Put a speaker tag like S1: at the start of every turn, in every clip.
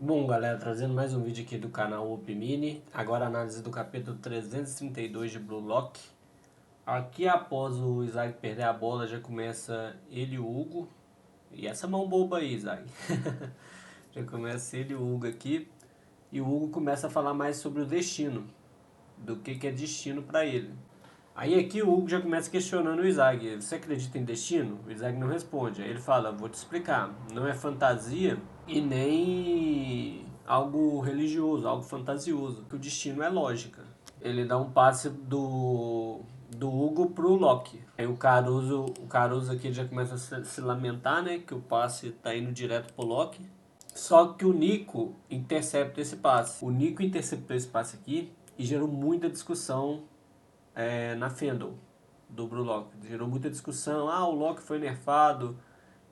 S1: Bom, galera, trazendo mais um vídeo aqui do canal Up Mini. Agora a análise do capítulo 332 de Blue Lock. Aqui após o Isaac perder a bola, já começa ele e o Hugo. E essa mão boba aí, Isaac. Já começa ele e o Hugo aqui. E o Hugo começa a falar mais sobre o destino. Do que é destino para ele. Aí aqui o Hugo já começa questionando o Isaac. Você acredita em destino? O Isaac não responde. Aí ele fala, vou te explicar. Não é fantasia e nem algo religioso, algo fantasioso. Que o destino é lógica. Ele dá um passe do Hugo pro Loki. Aí o Caruso aqui já começa a se lamentar, né? Que o passe tá indo direto pro Loki. Só que o Nico intercepta esse passe. O Nico interceptou esse passe aqui e gerou muita discussão na Fandom do Blue Lock. Gerou muita discussão, o Loki foi nerfado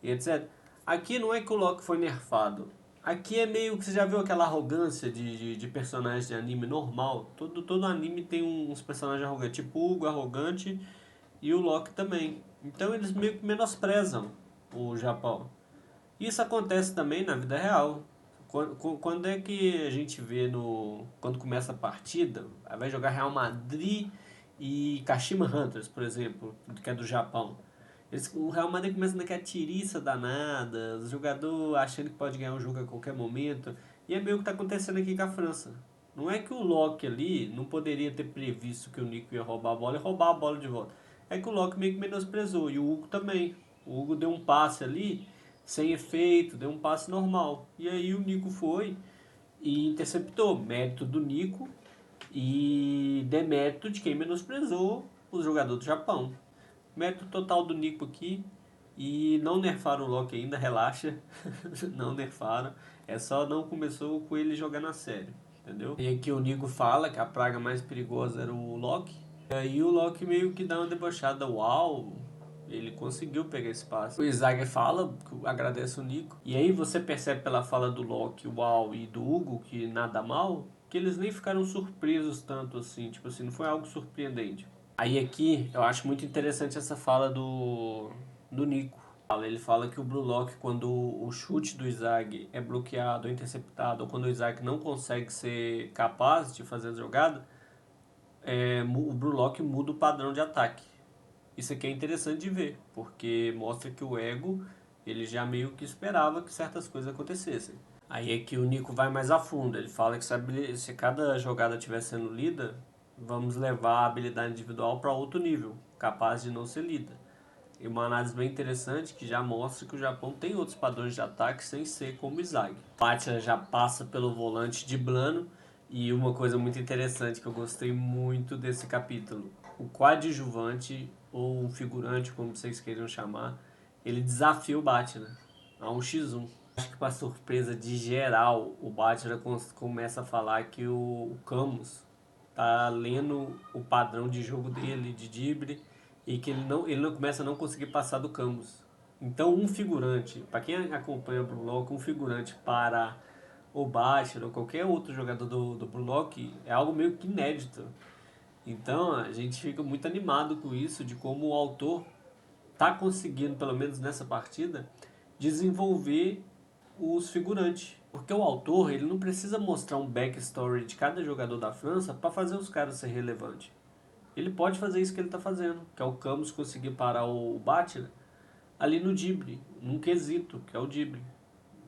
S1: e etc. Aqui não é que o Loki foi nerfado. Aqui é meio que você já viu aquela arrogância de personagem de anime normal. Todo anime tem uns personagens arrogantes, tipo o Hugo arrogante e o Loki também. Então eles meio que menosprezam o Japão. Isso acontece também na vida real. Quando é que a gente vê quando começa a partida, aí vai jogar Real Madrid e Kashima Hunters, por exemplo, que é do Japão. O Real Madrid começa naquela tiriça danada, os jogadores achando que pode ganhar um jogo a qualquer momento. E é meio que está acontecendo aqui com a França. Não é que o Loki ali não poderia ter previsto que o Nico ia roubar a bola e roubar a bola de volta. É que o Loki meio que menosprezou, e o Hugo também. O Hugo deu um passe ali sem efeito, deu um passe normal. E aí o Nico foi e interceptou. Mérito do Nico e demérito de quem menosprezou os jogadores do Japão. Mérito total do Nico aqui. E não nerfaram o Loki ainda, relaxa. Não nerfaram. É só não começou com ele jogando a sério, entendeu? E aqui o Nico fala que a praga mais perigosa era o Loki. E aí o Loki meio que dá uma debochada, uau, ele conseguiu pegar esse passe. O Isaac fala, agradece o Nico. E aí você percebe pela fala do Loki, uau, e do Hugo, que nada mal, que eles nem ficaram surpresos tanto assim. Tipo assim, não foi algo surpreendente. Aí aqui eu acho muito interessante essa fala do Nico. Ele fala que o Blue Lock, quando o chute do Isaac é bloqueado ou interceptado, ou quando o Isaac não consegue ser capaz de fazer a jogada, o Blue Lock muda o padrão de ataque. Isso aqui é interessante de ver, porque mostra que o ego ele já meio que esperava que certas coisas acontecessem. Aí é que o Nico vai mais a fundo. Ele fala que se cada jogada estiver sendo lida, vamos levar a habilidade individual para outro nível, capaz de não ser lida. E uma análise bem interessante que já mostra que o Japão tem outros padrões de ataque sem ser como o Izag. Pátia já passa pelo volante de Blano. E uma coisa muito interessante que eu gostei muito desse capítulo: o coadjuvante, ou um figurante, como vocês queiram chamar, ele desafia o Batman a um x1. Acho que para surpresa de geral, o Batman começa a falar que o Camus tá lendo o padrão de jogo dele, de drible, e que ele não começa a não conseguir passar do Camus. Então um figurante, para quem acompanha o Blue Lock, um figurante para o Bachelor ou qualquer outro jogador do Blue Lock é algo meio que inédito. Então a gente fica muito animado com isso, de como o autor está conseguindo, pelo menos nessa partida, desenvolver os figurantes. Porque o autor ele não precisa mostrar um backstory de cada jogador da França para fazer os caras ser relevantes. Ele pode fazer isso que ele está fazendo, que é o Camus conseguir parar o Batman ali no drible, num quesito, que é o drible,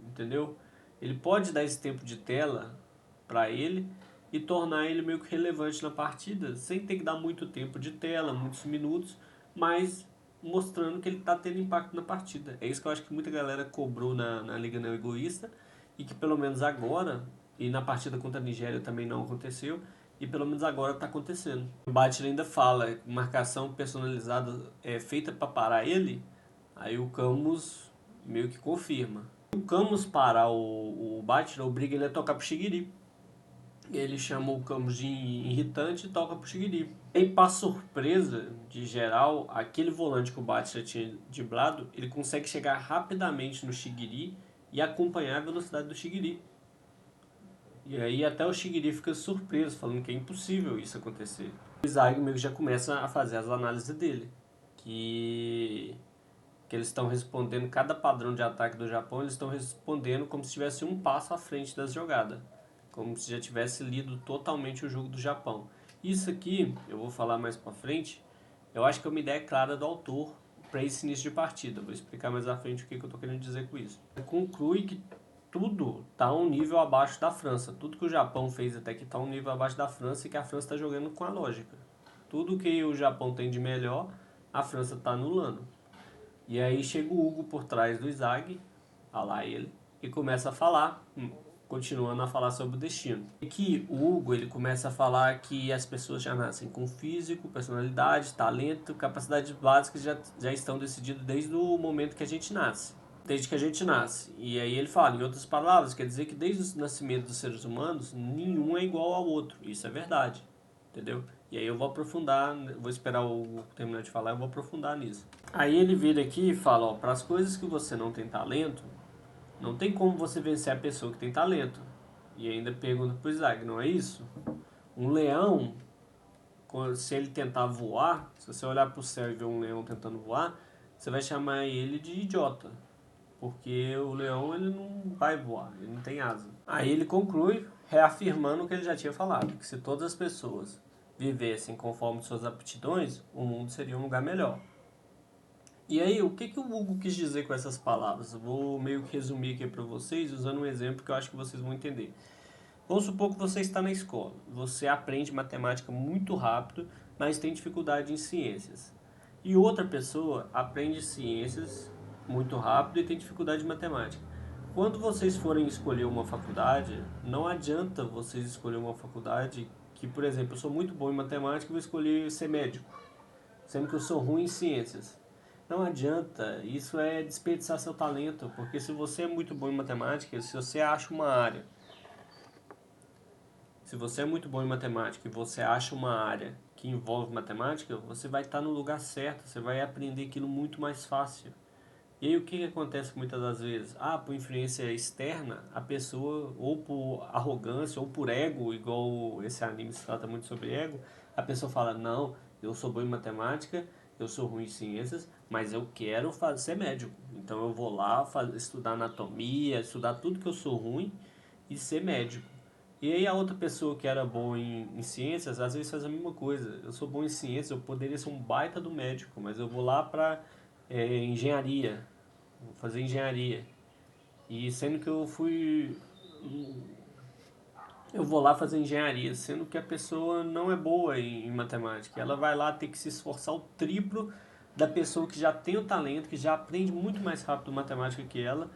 S1: entendeu? Ele pode dar esse tempo de tela para ele e tornar ele meio que relevante na partida, sem ter que dar muito tempo de tela, muitos minutos, mas mostrando que ele está tendo impacto na partida. É isso que eu acho que muita galera cobrou na Liga Não Egoísta e que pelo menos agora, e na partida contra a Nigéria também não aconteceu, e pelo menos agora está acontecendo. O Batman ainda fala, marcação personalizada é feita para parar ele, aí o Camus meio que confirma. O Camus parar o Batman obriga ele a tocar pro Shigiri. Ele chama o Camus de irritante e toca pro Shigiri. E para surpresa de geral, aquele volante que o Batman tinha driblado, ele consegue chegar rapidamente no Shigiri e acompanhar a velocidade do Shigiri. E aí até o Shigiri fica surpreso, falando que é impossível isso acontecer. O Izag meio que já começa a fazer as análises dele. Que que eles estão respondendo, cada padrão de ataque do Japão, eles estão respondendo como se estivesse um passo à frente das jogadas, como se já tivesse lido totalmente o jogo do Japão. Isso aqui, eu vou falar mais pra frente, eu acho que é uma ideia clara do autor para esse início de partida. Vou explicar mais à frente o que eu estou querendo dizer com isso. Conclui que tudo está um nível abaixo da França. Tudo que o Japão fez até que está um nível abaixo da França e que a França está jogando com a lógica. Tudo que o Japão tem de melhor, a França está anulando. E aí chega o Hugo por trás do Izag, lá ele, e começa a falar, continuando a falar sobre o destino. E que o Hugo ele começa a falar que as pessoas já nascem com físico, personalidade, talento, capacidades básicas já estão decididas desde o momento que a gente nasce. Desde que a gente nasce. E aí ele fala, em outras palavras, quer dizer que desde o nascimento dos seres humanos, nenhum é igual ao outro. Isso é verdade. Entendeu? E aí eu vou aprofundar, vou esperar o Hugo terminar de falar, eu vou aprofundar nisso. Aí ele vira aqui e fala, ó, para as coisas que você não tem talento, não tem como você vencer a pessoa que tem talento. E ainda pergunta pro Isaac, não é isso? Um leão, se ele tentar voar, se você olhar pro céu e ver um leão tentando voar, você vai chamar ele de idiota. Porque o leão ele não vai voar, ele não tem asa. Aí ele conclui reafirmando o que ele já tinha falado, que se todas as pessoas vivessem conforme suas aptidões, o mundo seria um lugar melhor. E aí, o que o Hugo quis dizer com essas palavras? Eu vou meio que resumir aqui para vocês, usando um exemplo que eu acho que vocês vão entender. Vamos supor que você está na escola. Você aprende matemática muito rápido, mas tem dificuldade em ciências. E outra pessoa aprende ciências muito rápido e tem dificuldade em matemática. Quando vocês forem escolher uma faculdade, não adianta vocês escolher uma faculdade que, por exemplo, eu sou muito bom em matemática e vou escolher ser médico, sendo que eu sou ruim em ciências. Não adianta, isso é desperdiçar seu talento, porque se você é muito bom em matemática, se você acha uma área, se você é muito bom em matemática e você acha uma área que envolve matemática, você vai estar no lugar certo, você vai aprender aquilo muito mais fácil. E aí o que acontece muitas das vezes? Por influência externa, a pessoa, ou por arrogância, ou por ego, igual esse anime se trata muito sobre ego, a pessoa fala, não, eu sou bom em matemática, eu sou ruim em ciências, mas eu quero ser médico. Então eu vou lá estudar anatomia, estudar tudo que eu sou ruim e ser médico. E aí a outra pessoa que era boa em ciências, às vezes faz a mesma coisa. Eu sou bom em ciências, eu poderia ser um baita do médico, mas eu vou lá para engenharia, vou fazer engenharia. E sendo que eu vou lá fazer engenharia, sendo que a pessoa não é boa em matemática. Ela vai lá ter que se esforçar o triplo da pessoa que já tem o talento, que já aprende muito mais rápido matemática que ela,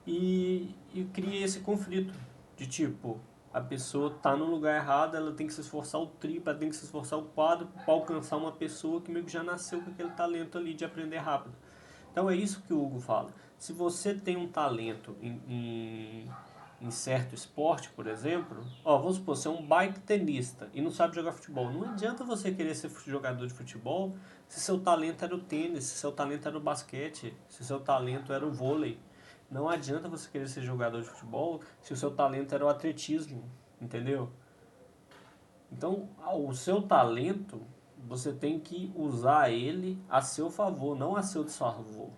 S1: e cria esse conflito de tipo, a pessoa tá no lugar errado, ela tem que se esforçar o triplo, ela tem que se esforçar o quadro para alcançar uma pessoa que meio que já nasceu com aquele talento ali de aprender rápido. Então é isso que o Hugo fala. Se você tem um talento em certo esporte, por exemplo, vamos supor, você é um baita tenista e não sabe jogar futebol. Não adianta você querer ser jogador de futebol se seu talento era o tênis, se seu talento era o basquete, se seu talento era o vôlei. Não adianta você querer ser jogador de futebol se o seu talento era o atletismo, entendeu? Então, o seu talento, você tem que usar ele a seu favor, não a seu desfavor.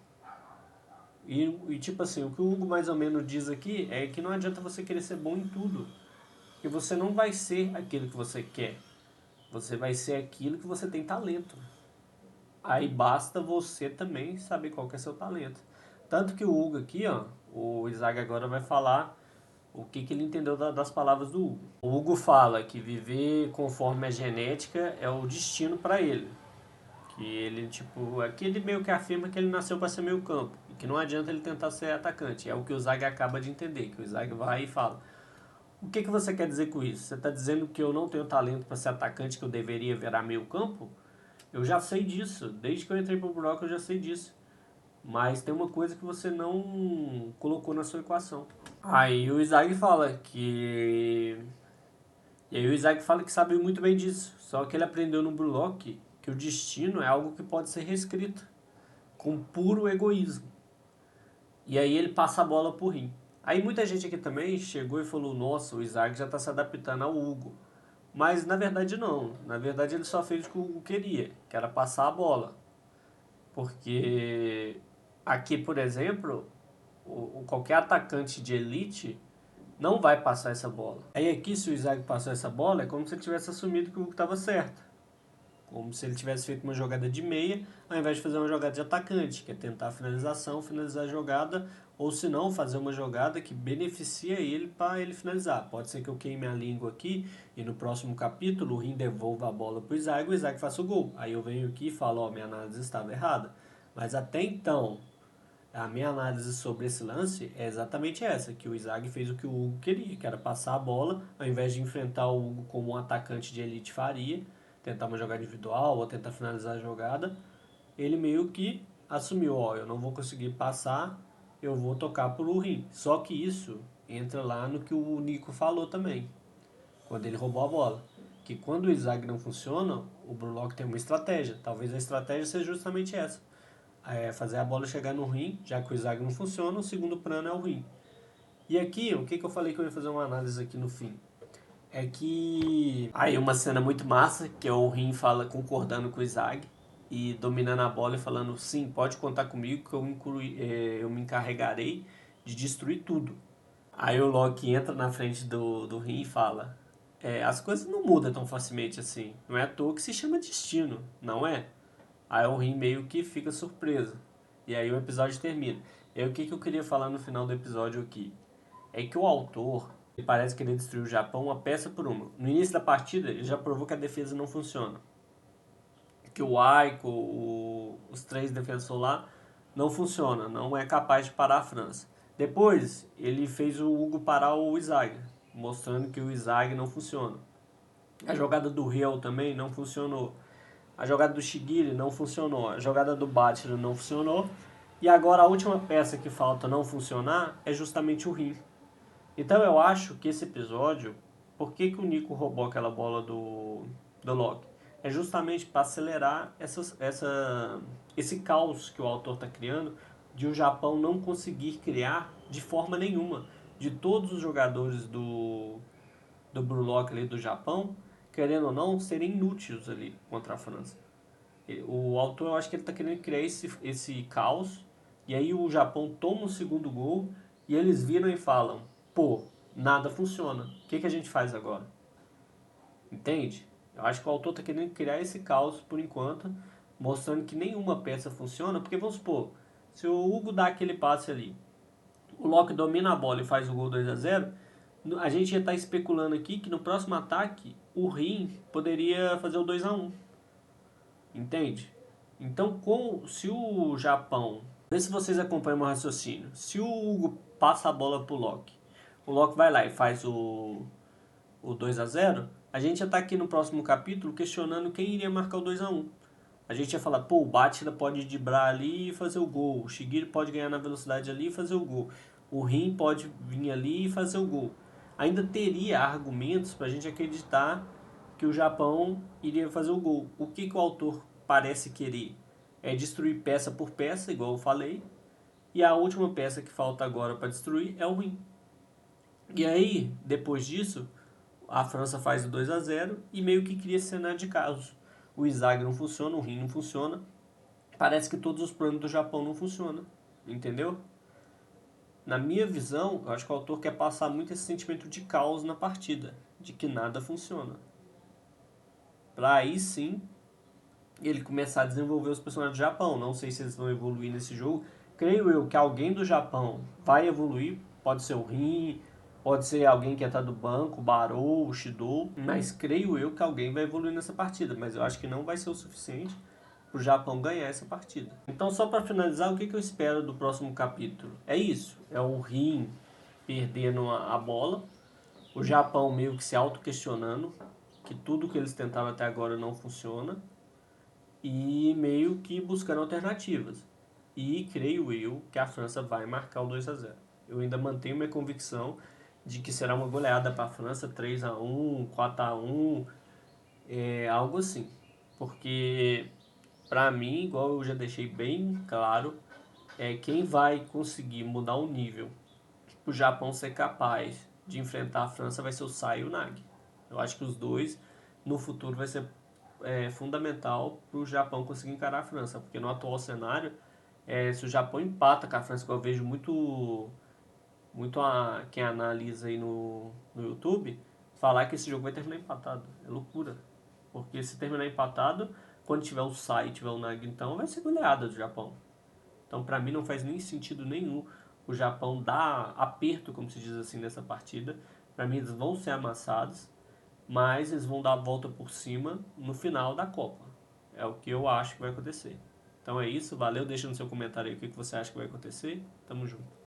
S1: E tipo assim, o que o Hugo mais ou menos diz aqui é que não adianta você querer ser bom em tudo. Que você não vai ser aquilo que você quer. Você vai ser aquilo que você tem talento. Aí basta você também saber qual que é seu talento. Tanto que o Hugo aqui, o Isaac agora vai falar o que ele entendeu das palavras do Hugo. O Hugo fala que viver conforme a genética é o destino para ele. Que ele, tipo, aqui ele meio que afirma que ele nasceu para ser meio campo. E que não adianta ele tentar ser atacante. É o que o Zag acaba de entender. Que o Zag vai e fala: o que você quer dizer com isso? Você está dizendo que eu não tenho talento para ser atacante, que eu deveria virar meio campo? Eu já sei disso. Desde que eu entrei pro Brock eu já sei disso. Mas tem uma coisa que você não colocou na sua equação. Aí o Isaac fala que. E aí o Isaac fala que sabe muito bem disso. Só que ele aprendeu no Bullock que o destino é algo que pode ser reescrito com puro egoísmo. E aí ele passa a bola pro Rim. Aí muita gente aqui também chegou e falou: nossa, o Isaac já está se adaptando ao Hugo. Mas na verdade não. Na verdade ele só fez o que o Hugo queria, que era passar a bola. Porque Aqui, por exemplo, qualquer atacante de elite não vai passar essa bola. Aí aqui, se o Isaac passou essa bola, é como se ele tivesse assumido que o Hugo estava certo. Como se ele tivesse feito uma jogada de meia, ao invés de fazer uma jogada de atacante, que é tentar a finalização, finalizar a jogada, ou se não, fazer uma jogada que beneficia ele para ele finalizar. Pode ser que eu queime a língua aqui e no próximo capítulo o Rim devolva a bola para o Isaac faça o gol. Aí eu venho aqui e falo, ó, minha análise estava errada. Mas até então, a minha análise sobre esse lance é exatamente essa, que o Isaac fez o que o Hugo queria, que era passar a bola, ao invés de enfrentar o Hugo como um atacante de elite faria, tentar uma jogada individual ou tentar finalizar a jogada, ele meio que assumiu, ó, eu não vou conseguir passar, eu vou tocar pro Rim. Só que isso entra lá no que o Nico falou também, quando ele roubou a bola. Que quando o Isaac não funciona, o Brulock tem uma estratégia. Talvez a estratégia seja justamente essa. Fazer a bola chegar no rim, já que o Isaac não funciona, o segundo plano é o rim. E aqui, o que eu falei que eu ia fazer uma análise aqui no fim? É que aí uma cena muito massa, que é o Rim fala concordando com o Isaac e dominando a bola e falando, sim, pode contar comigo que eu me encarregarei de destruir tudo. Aí o Loki entra na frente do Rim e fala, as coisas não mudam tão facilmente assim, não é à toa que se chama destino, não é? Aí o Rim meio que fica surpreso. E aí o episódio termina. E aí o que eu queria falar no final do episódio aqui? É que o autor ele parece querer destruir o Japão uma peça por uma. No início da partida, ele já provou que a defesa não funciona. Que o Aiko, os três defensores lá, não funciona, não é capaz de parar a França. Depois, ele fez o Hugo parar o Isaac, mostrando que o Isaac não funciona. A jogada do Riel também não funcionou. A jogada do Shigiri não funcionou. A jogada do Batman não funcionou. E agora a última peça que falta não funcionar é justamente o Rim. Então eu acho que esse episódio, por que o Nico roubou aquela bola do Loki? É justamente para acelerar esse caos que o autor está criando de o Japão não conseguir criar de forma nenhuma. De todos os jogadores do Brulock ali do Japão, querendo ou não, serem inúteis ali contra a França. O autor, eu acho que ele está querendo criar esse caos, e aí o Japão toma o segundo gol, e eles viram e falam, pô, nada funciona, o que a gente faz agora? Entende? Eu acho que o autor está querendo criar esse caos por enquanto, mostrando que nenhuma peça funciona, porque vamos supor, se o Hugo dá aquele passe ali, o Loki domina a bola e faz o gol 2-0, a gente já está especulando aqui que no próximo ataque o Rim poderia fazer o 2-1. Entende? Então, se o Japão. Vê se vocês acompanham o meu raciocínio. Se o Hugo passa a bola pro Loki, o Loki vai lá e faz o 2-0, a gente já tá aqui no próximo capítulo questionando quem iria marcar o 2-1. A gente ia falar, pô, o Batida pode driblar ali e fazer o gol. O Shigiri pode ganhar na velocidade ali e fazer o gol. O Rin pode vir ali e fazer o gol. Ainda teria argumentos pra gente acreditar que o Japão iria fazer o gol. O que o autor parece querer? É destruir peça por peça, igual eu falei. E a última peça que falta agora para destruir é o Rin. E aí, depois disso, a França faz o 2-0 e meio que cria esse cenário de caos. O Isaac não funciona, o Rim não funciona. Parece que todos os planos do Japão não funcionam. Entendeu? Na minha visão, eu acho que o autor quer passar muito esse sentimento de caos na partida, de que nada funciona. Pra aí sim ele começar a desenvolver os personagens do Japão. Não sei se eles vão evoluir nesse jogo. Creio eu que alguém do Japão vai evoluir. Pode ser o Rin, pode ser alguém que está do banco, o Barou, o Shido. Mas creio eu que alguém vai evoluir nessa partida. Mas eu acho que não vai ser o suficiente para o Japão ganhar essa partida. Então, só para finalizar, o que eu espero do próximo capítulo? É isso. É o Rin perdendo a bola. O Japão meio que se auto-questionando que tudo que eles tentaram até agora não funciona e meio que buscando alternativas. E creio eu que a França vai marcar o 2-0. Eu ainda mantenho minha convicção de que será uma goleada para a França, 3-1, 4-1, algo assim. Porque, para mim, igual eu já deixei bem claro, quem vai conseguir mudar o nível para o Japão ser capaz de enfrentar a França vai ser o Sai e o Nagi. Eu acho que os dois, no futuro, vai ser fundamental para o Japão conseguir encarar a França, porque no atual cenário Se o Japão empata com a França, que eu vejo quem analisa aí no YouTube, falar que esse jogo vai terminar empatado. É loucura. Porque se terminar empatado, quando tiver o Sai e tiver o Nagi, então vai ser goleada do Japão. Então, pra mim, não faz nem sentido nenhum o Japão dar aperto, como se diz assim, nessa partida. Pra mim, eles vão ser amassados, mas eles vão dar a volta por cima no final da Copa. É o que eu acho que vai acontecer. Então é isso, valeu, deixa no seu comentário aí o que você acha que vai acontecer. Tamo junto.